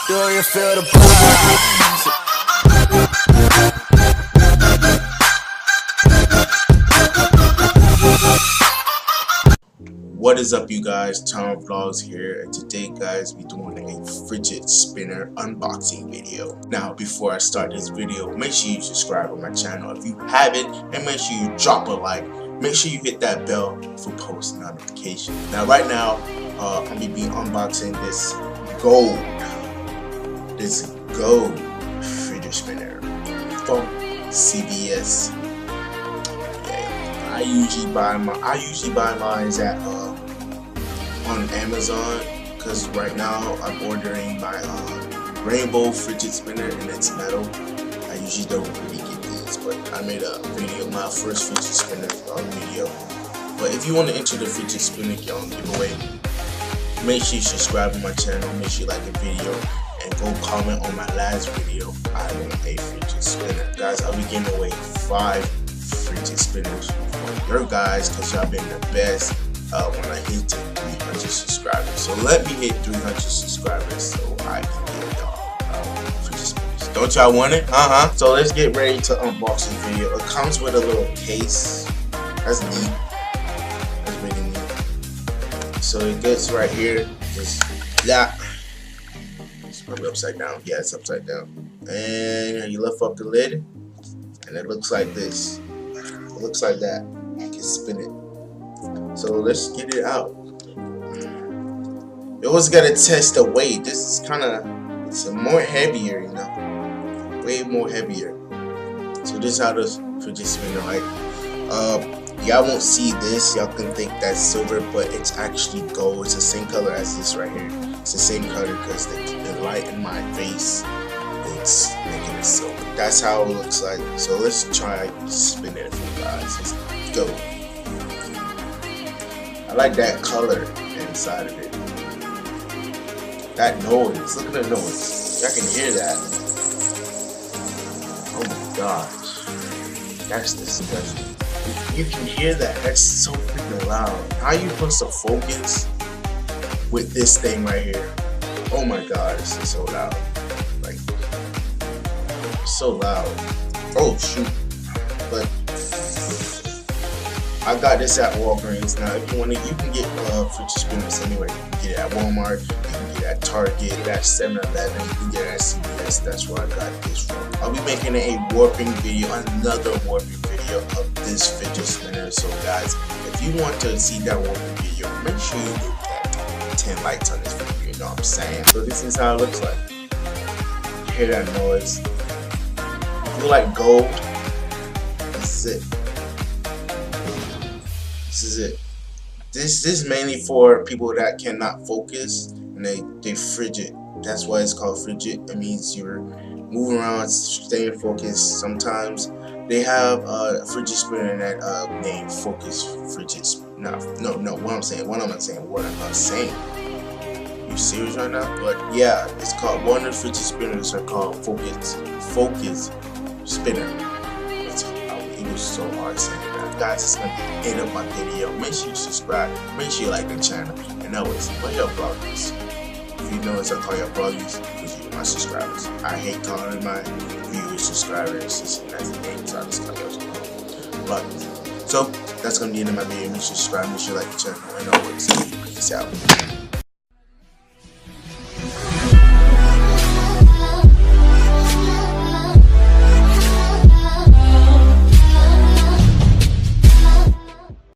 Do you feel the vibes? What is up, you guys? Tom Vlogs here, and today, guys, we're doing a fidget spinner unboxing video. Now, before I start this video, make sure you subscribe on my channel if you haven't, and make sure you drop a like. Make sure you hit that bell for post notification. Now, right now, I'm gonna be unboxing this gold fidget spinner from CVS. I usually buy mine at on Amazon, because right now I'm ordering my rainbow fidget spinner and it's metal. I usually don't really get these, but I made a video, my first fidget spinner video. But if you want to enter the fidget spinner giveaway, make sure you subscribe to my channel, make sure you like the video, and go comment on my last video. I want a fidget spinner. Guys, I'll be giving away 5 fidget spinners for your guys, because y'all been the best when I hit 300 subscribers. So let me hit 300 subscribers so I can give y'all fidget spinners. Don't y'all want it? So let's get ready to unbox this video. It comes with a little case. That's neat. That's really neat. So it gets right here. Just that. It's probably upside down. Yeah, it's upside down. And you lift up the lid, and it looks like this. It looks like that. You can spin it. So let's get it out. You always gotta test the weight. This is it's more heavier, you know, way more heavier. So this is how this fidget spinner like. Y'all won't see this. Y'all can think that's silver, but it's actually gold. It's the same color as this right here. It's the same color because the light in my face, it's making it silver. That's how it looks like. So let's try spin it for you guys. Let's go. I like that color inside of it. That noise. Look at the noise. I can hear that. Oh my gosh. That's disgusting. You can hear that. That's so freaking loud. How are you supposed to focus with this thing right here? Oh my god, this is so loud. Like, so loud. Oh shoot. But I got this at Walgreens. Now, if you want it, you can get fidget spinners anywhere. You can get it at Walmart, you can get it at Target, you can get it at 7-Eleven, you can get it at CVS. That's where I got this from. I'll be making a warping video, another warping video of this fidget spinner. So, guys, if you want to see that warping video, make sure you hit that 10 likes on this video. You know what I'm saying? So this is how it looks like. You hear that noise? If you like gold, this is it. This is it. This is mainly for people that cannot focus and they fidget. That's why it's called fidget. It means you're moving around, staying focused. Sometimes they have a fidget spinner that named Focus Fidget. No. What am I saying? You serious right now? But yeah, it's called one of the fidget spinners are called Focus Spinner. It was so hard saying that. Guys, it's gonna be the end of my video. Make sure you subscribe, make sure you like the channel, and always what your vloggers. If you notice, I call your vloggers because you're my subscribers. I hate calling my viewers subscribers. That's the name, so I just call you vloggers. So that's gonna be the end of my video. Make sure you subscribe, make sure you like the channel, and always peace out.